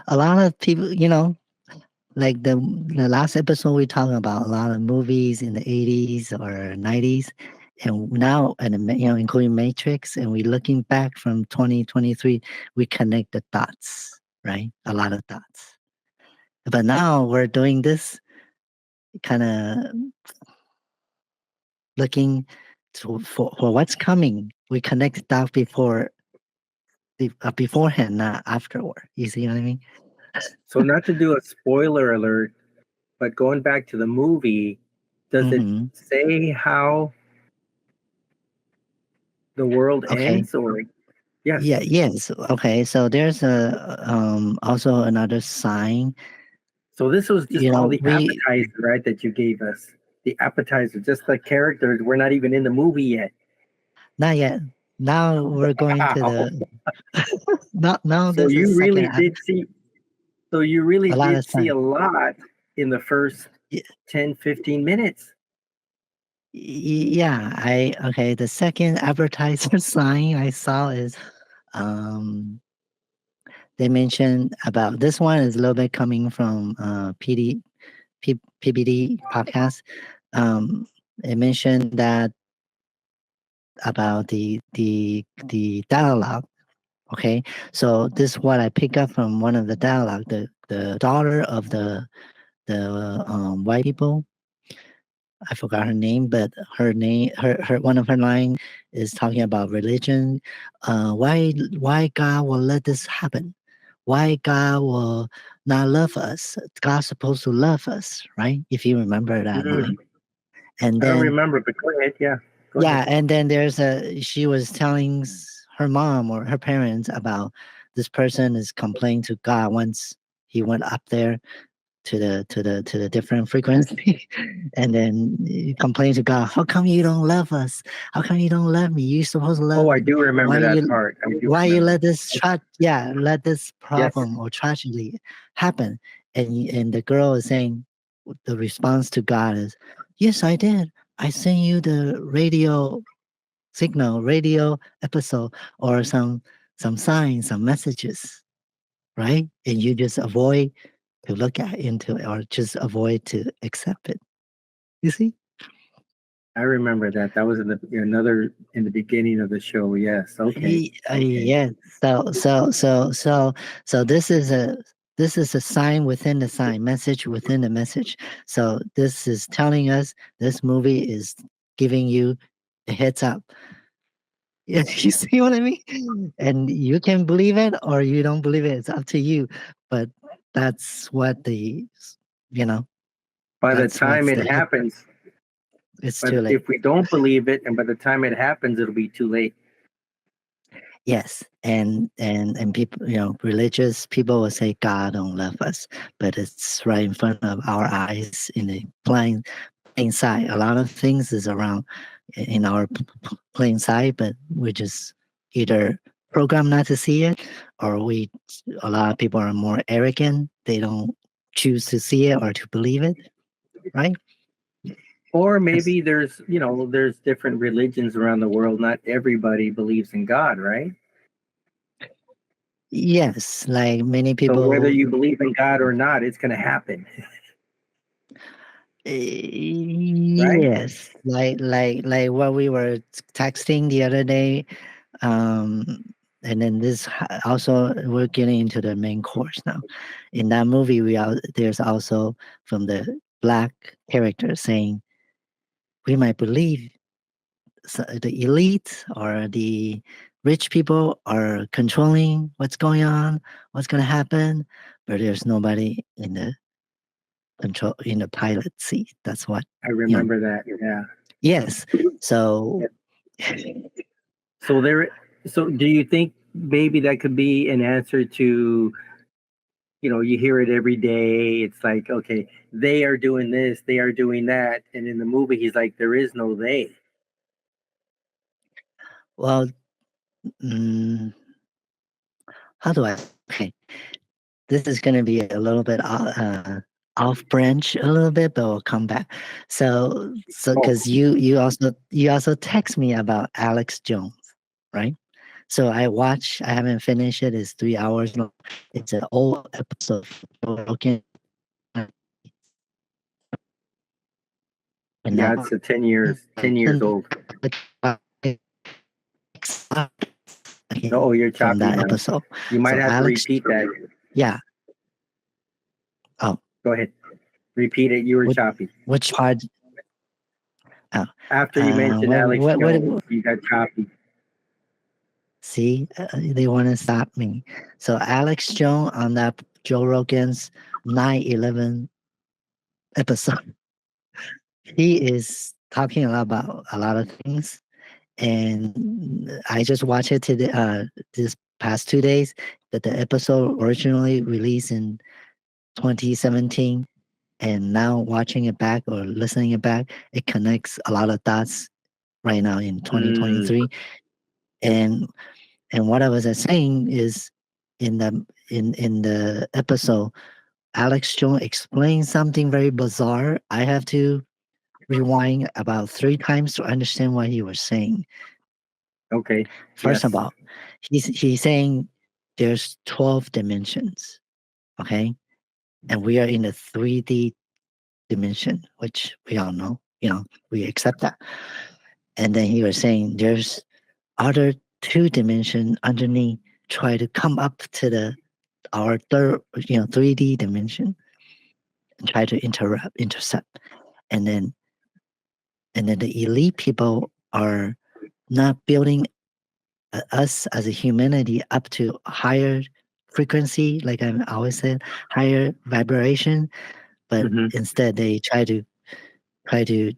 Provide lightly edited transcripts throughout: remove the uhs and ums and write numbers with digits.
a lot of people, like the last episode we talking about a lot of movies in the 80s or 90s, and now including Matrix, and we looking back from 2023, we connect the dots, right? A lot of dots. But now we're doing this kind of looking for what's coming. We connect the dots beforehand, not afterward. You see what I mean? So not to do a spoiler alert, but going back to the movie, does it Mm-hmm. say how the world Okay. ends? Or yes. Yeah. Yes. Okay. So there's also another sign. So this was just all the We appetizer, right? That you gave us. The appetizer, just the characters. We're not even in the movie yet. not yet. Now we're going to Wow. the now So this is you second really act. did see. So you really A lot did of see sign. a lot in the first Y- 10, 15 minutes. Yeah. Okay. The second advertiser sign I saw is um they mentioned about this one is a little bit coming from PBD podcast. It mentioned that about the dialogue. Okay, so this is what I pick up from one of the dialogue. The daughter of the white people. I forgot her name, but her one of her line is talking about religion. Why God will let this happen? Why God will not love us? God's supposed to love us, right? If you remember that Mm, line. And I don't then remember, but go ahead. Yeah, go ahead. yeah, and then she was telling her mom or her parents about this person is complaining to God once he went up there to the different frequency, and then he complained to God, how come you don't love us? How come you don't love me? You supposed to love Oh, I me. do Why remember that you part. I do why you remember. let this let this Yes. problem or tragedy happen? And the girl is saying the response to God is, yes, I did. I sent you the radio signal, radio episode, or some signs, some messages, right? And you just avoid to look at into it or just avoid to accept it. You see? I remember that. That was in the beginning of the show. Yes. Okay. Okay. Yeah. So this is a sign within the sign, message within the message. So this is telling us this movie is giving you a heads up. Yeah, you see what I mean? And you can believe it or you don't believe it. It's up to you. But that's what you know, By the that's time what's it the hit. happens, It's but too late. if we don't believe it, and by the time it happens, it'll be too late. Yes, and people, religious people will say God don't love us, but it's right in front of our eyes in the plain sight. A lot of things is around in our plain sight, but we just either program not to see it, or a lot of people are more arrogant. They don't choose to see it or to believe it, right? Or Yes. maybe there's different religions around the world. Not everybody believes in God, right? Yes, like many So whether people. you believe in God or not, it's going to happen, right? Yes, like what we were texting the other day, um, and then also we're getting into the main course now. In that movie, there's also from the black character saying we might believe the elite or the rich people are controlling what's going on, what's going to happen, but there's nobody in the pilot seat. That's what I you know. remember that. Yeah. Yes. So So there. So do you think maybe that could be an answer to, you hear it every day. It's like, okay, they are doing this, they are doing that, and in the movie, he's like, there is no they. well, mm, how do I? Okay, this is going to be a little bit off branch a little bit, but we'll come back. So Oh, because you also text me about Alex Jones, right? So I haven't finished it. It's 3 hours long. It's an old episode of Joe Rogan. And Yeah, now it's a 10 years old. Oh, you're from choppy that now. episode. You might So have to Alex, repeat that. yeah. Oh, Go ahead. Repeat it. You were choppy. which part? Oh, After you mentioned Alex what, Jones, you got choppy. see, they want to stop me. So Alex Jones on that Joe Rogan's 9/11 episode, he is talking a lot about a lot of things, and I just watched it today. This past 2 days, that the episode originally released in 2017, and now watching it back or listening it back, it connects a lot of dots right now in Mm, 2023. And what I was saying is, in the episode, Alex Jones explains something very bizarre. I have to rewind about 3 times to understand what he was saying. okay. First of Yes. all, he's saying there's 12 dimensions, okay? And we are in a 3D dimension, which we all know, we accept that. And then he was saying there's other 2 dimension underneath, try to come up to our third, 3D dimension, and try to intercept. And then the elite people are not building us as a humanity up to higher frequency, like I always said, higher vibration, but Hmm. instead they try to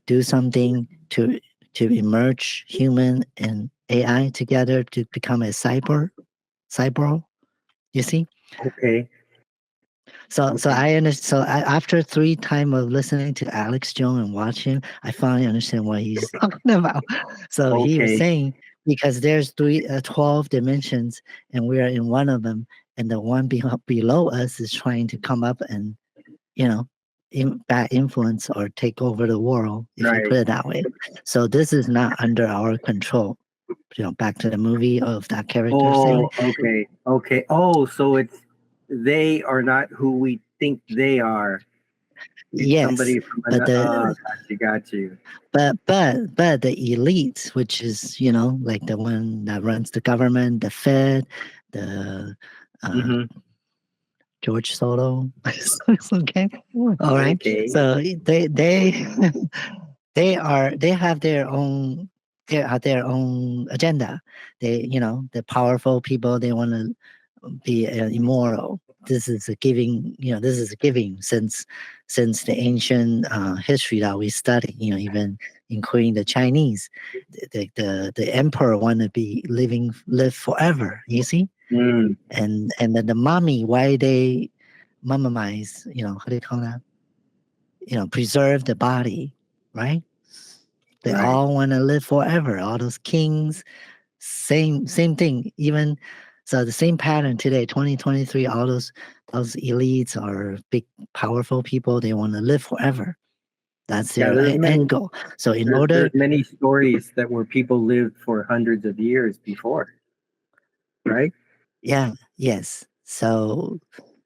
do something to emerge human and AI together to become a cyborg. You see? Okay. So Okay. I understand. After 3 times of listening to Alex Jones and watching, I finally understand what he's talking about. So he was Okay. saying because there's 12 dimensions, and we are in one of them, and the one below us is trying to come up and you know bad influence or take over the world, if you Right. put it that way. So this is not under our control. Back to the movie of that character saying, Oh, okay. Okay. Oh, so they are not who we think they are. It's yes, somebody from but another. the Got you. but the elite, which is like the one that runs the government, the Fed, the uh, Mm-hmm. George Soto. Okay, all right. Okay. So they they have their own agenda. The powerful people, they want to be immoral. This is a giving. This is a giving since the ancient history that we study. Even including the Chinese, the emperor want to live forever. You see, Mm, and then the mommy, why they mummize? How do you call that? Preserve the body, right? They right. all want to live forever. All those kings, same thing. Even so, the same pattern today, 2023. All those elites are big, powerful people. They want to live forever. That's Yeah. their end goal. So in There's order, many stories that where people lived for hundreds of years before. Right. yeah, yes. So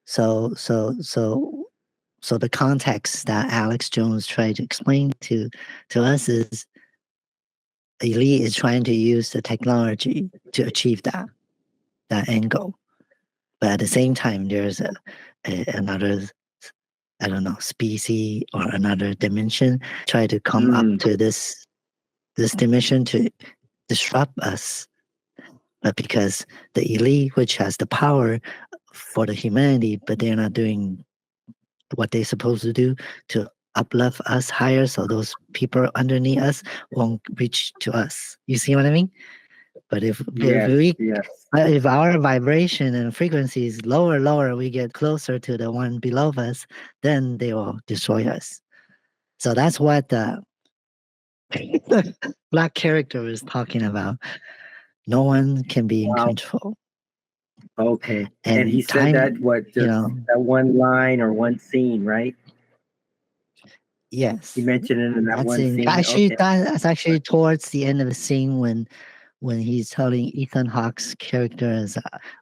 the context that Alex Jones tried to explain to us is elite is trying to use the technology to achieve that end goal. But at the same time, there's another, I don't know, species or another dimension try to come up Mm, to this dimension to disrupt us. But because the elite, which has the power for the humanity, but they're not doing what they're supposed to do to uplift us higher, so those people underneath us won't reach to us. You see what I mean? But yes. Yes. if our vibration and frequency is lower, we get closer to the one below us, then they will destroy us. So that's what the black character is talking about. No one can be in Wow. control. Okay. And he And said that time, what just that one line or one scene, right? He yes. mentioned it in that That's one in scene. actually Okay. that's actually towards the end of the scene when when he's telling Ethan Hawke's character is,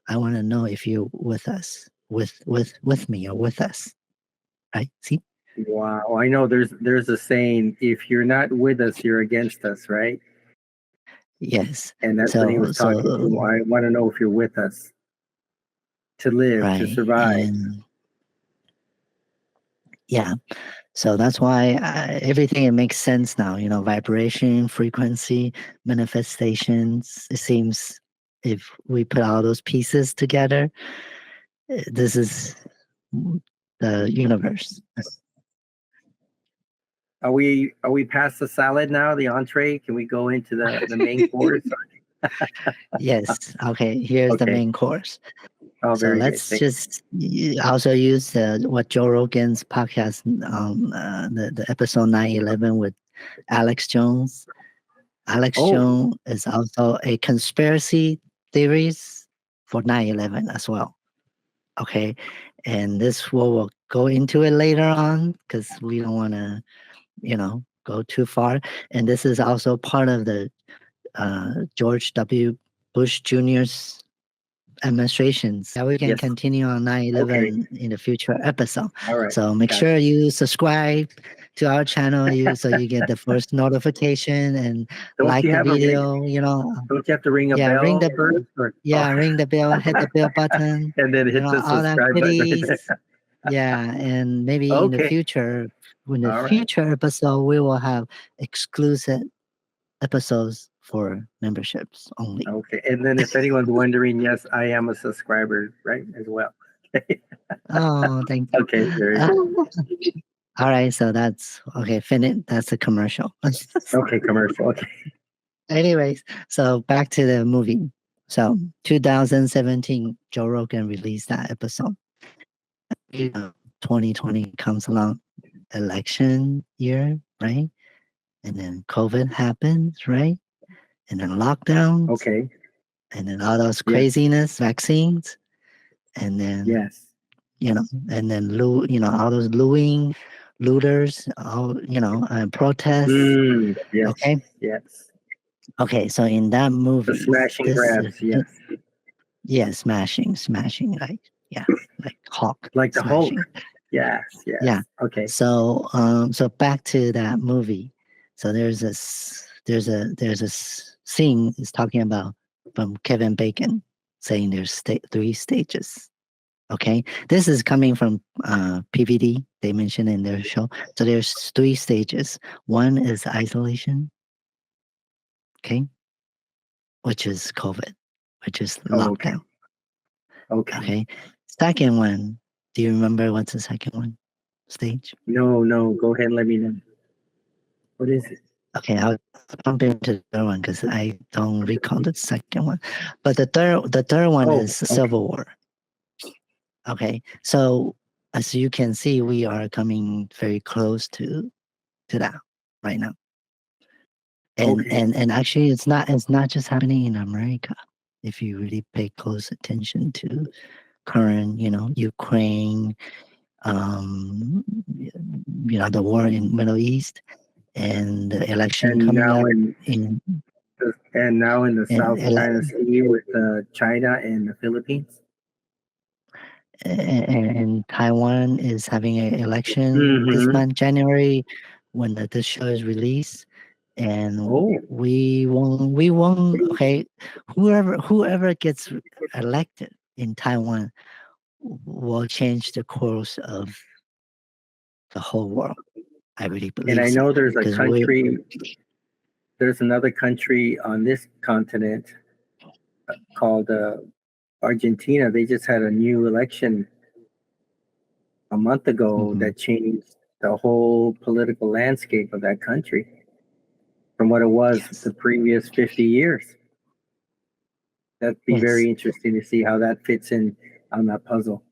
I want to know if you're with us, with me or with us, right? See? Wow. I know there's a saying, if you're not with us, you're against us, right? Yes. And that's what he was talking to. I want to know if you're with us to live, to right, survive. and yeah, so that's why everything, it makes sense now. Vibration, frequency, manifestations. It seems if we put all those pieces together, this is the universe. Are we past the salad now, the entree? Can we go into the main course? Yes. Okay. Here's the Okay. main course. Oh, So very good. let's just also use what Joe Rogan's podcast, the episode 911 with Alex Jones. Alex Oh, Jones is also a conspiracy theories for 9/11 as well. Okay. And this we'll go into it later on because we don't want to, go too far. And this is also part of the George W. Bush Jr.'s administrations. Yeah, we can yes. continue on Okay. 9/11 in the future episode. All right. So make Gotcha. sure you subscribe to our channel so you get the first notification and Don't like you the have a ring? video, Don't you have to ring a yeah, bell first? ring the bell, hit the bell button, And then hit the all that subscribe button. goodies. Yeah, and maybe in the Okay. future, All right. episode, we will have exclusive episodes for memberships only. Okay. And then if anyone's wondering, yes, I am a subscriber, right, as well. Oh, thank you. Okay. Very good. All right, so that's okay. Finish. That's a commercial. Okay. Commercial. Okay. Anyways, so back to the movie. So 2017, Joe Rogan released that episode. 2020 comes along, election year, right? And then COVID happens, right? And then lockdowns, Okay. and then all those Yes. craziness, vaccines, and then Yes. and then all those looters, all protests. Yes. Okay. Yes. Okay, so in that The movie, smashing grabs. Yes. yeah, smashing, like Hulk, Like the Hulk. smashing. Yes. Yes. Yeah. Okay. So so back to that movie. So there's a scene is talking about from Kevin Bacon saying there's three stages. Okay, this is coming from PVD. They mentioned in their show. So there's three stages. One is isolation. Okay, which is COVID, which is lockdown. Okay. Okay. Second one. Do you remember what's the second one? Stage? No. Go ahead and let me know. What is it? Okay, I'll jump into the third one because I don't recall the second one. But the third one is Civil War. Okay. So as you can see, we are coming very close to that right now. And actually it's not just happening in America. If you really pay close attention to current, Ukraine, the war in Middle East and the election And coming now up in the South China Sea with China and the Philippines. and Taiwan is having an election this month, January, when this show is released. And we won. Okay, whoever gets elected in Taiwan will change the course of the whole world. I really believe. And I know so, there's a 'cause country. There's another country on this continent called Argentina. They just had a new election a month ago that changed the whole political landscape of that country from what it was the previous 50 years. That'd be very interesting to see how that fits in on that puzzle.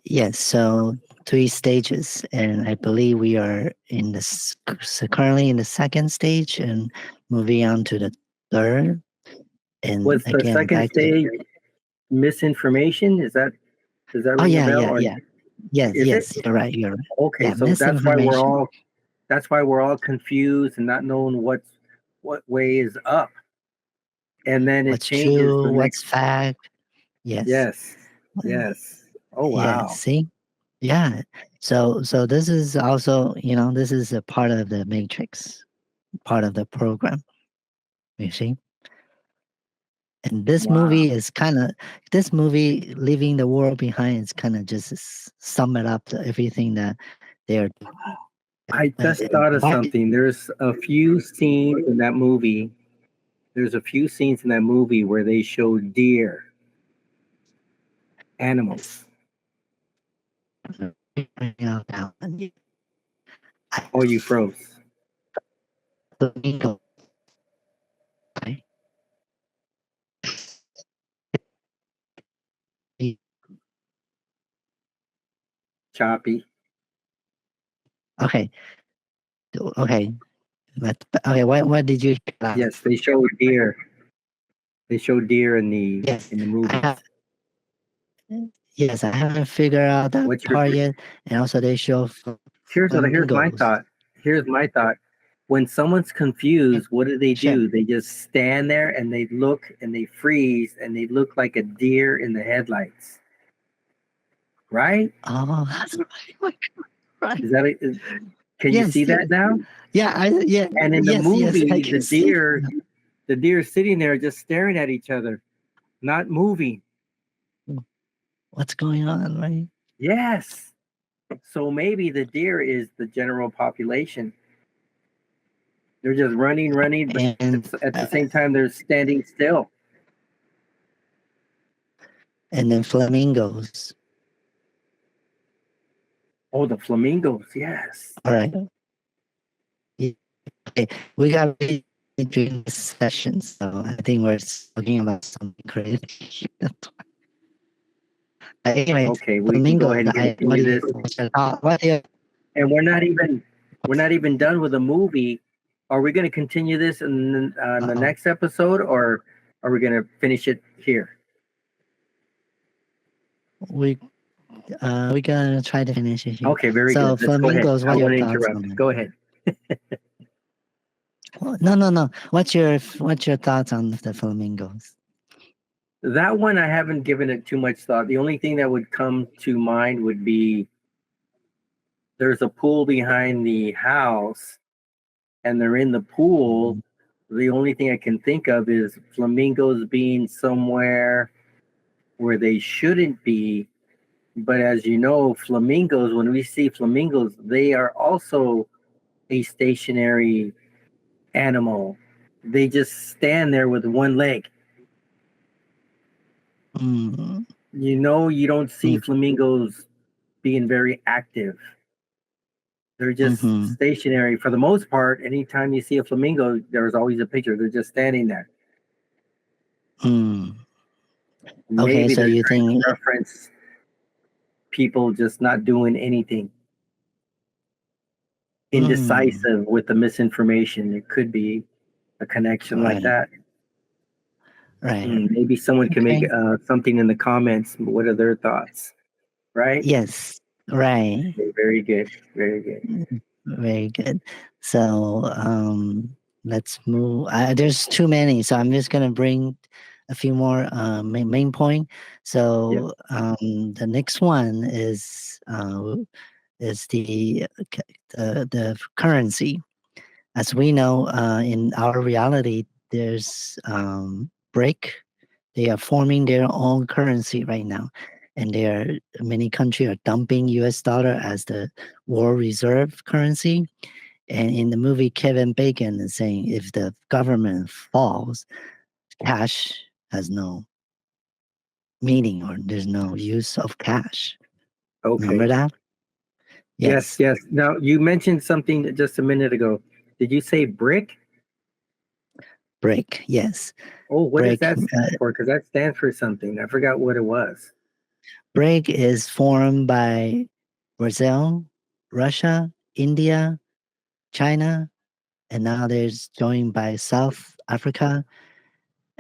Yes, so 3 stages, and I believe we are currently in the second stage and moving on to the third. And Was the again, second stage misinformation? Does that ring a bell? Yeah. Yes, you're right. Okay, Yeah, so that's why we're all confused and not knowing what's what way is up, and then it What's changes true? the What's next. fact? Yes. Yes, yes. Oh Yeah. wow. See. Yeah. So this is also, this is a part of the matrix, part of the program. You see. And Wow. this movie, leaving the world behind, is kind of just sum it up to everything that they're. I just thought of Why? something. There's a few scenes in that movie. There's a few scenes in that movie where they show deer, animals. Now, Oh, you froze. flamingo, right? Choppy. Okay, okay, okay. What did you cut out? Yes, they show deer. They show deer Yes, in the I movies. have. Yes, I haven't figured out that What's your part yet. And also, they show here's my flamingos. thought. Here's my thought. When someone's confused, what Sure. do? They just stand there and they look and they freeze and they look like a deer in the headlights. Right? Oh, that's right. Right. Is that can you Yes. see that now? Yeah. Yeah. And in the Yes. Yes. I movie, can see. the deer sitting there just staring at each other, not moving. What's going on, right? Yes. So maybe the deer is the general population. They're just running, but And at the same time they're standing still. and then flamingos. Oh, the flamingos, yes. All right. Yeah, okay. We got really during this session, so I think we're talking about something crazy. Anyways, Okay, we can go flamingos. ahead and What continue do you? this. And we're not even done with the movie. Are we going to continue this in the Uh-oh. next episode, or are we going to finish it here? We we're gonna try to finish it here. Okay, very So good. Let's go ahead. flamingos, I what are your want to thoughts interrupt. on it? Go ahead. No, no, no. What's your thoughts on the flamingos? That one I haven't given it too much thought. The only thing that would come to mind would be there's a pool behind the house and they're in the pool. Mhm. The only thing I can think of is flamingos being somewhere where they shouldn't be. But as you know, flamingos, when we see flamingos, they are also a stationary animal. They just stand there with one leg. Mm, You don't see mm, flamingos being very active. They're just mhm, stationary for the most part. Anytime you see a flamingo, there's always a picture. They're just standing there. mm. Okay, Maybe so they're you trying to think, reference people just not doing anything, mm, indecisive with the misinformation. It could be a connection like right, that. right. Maybe someone can make Okay. something in the comments. What are their thoughts? Right? Yes, right. Okay, very good. Very good. Very good. So let's move. There's too many, so I'm just gonna bring a few more main point. Yep. So the next one is the currency. As we know, in our reality, there's break. They are forming their own currency right now, and many countries are dumping U.S. dollar as the war reserve currency. And in the movie, Kevin Bacon is saying if the government falls, cash has no meaning or there's no use of cash. Remember Okay. that? Yes, Yes, yes. Now you mentioned something just a minute ago. Did you say brick? break. Yes, Oh, what does break. that stand for? Because that stands for something. I forgot what it was. Break is formed by Brazil, Russia, India, China, and now there's joined by South Africa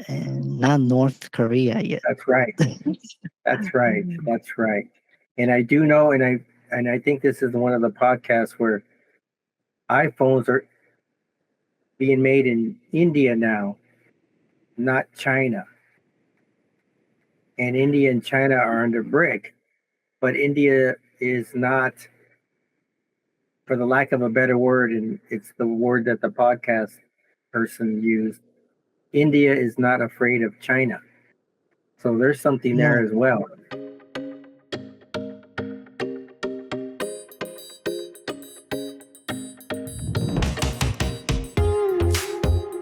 and not North Korea yet. That's right. That's right. That's right. And I do know, and I think this is one of the podcasts where iPhones are being made in India now, not China. And India and China are under BRIC, but India is not, for the lack of a better word, and it's the word that the podcast person used, India is not afraid of China. So there's something there Yeah. as well.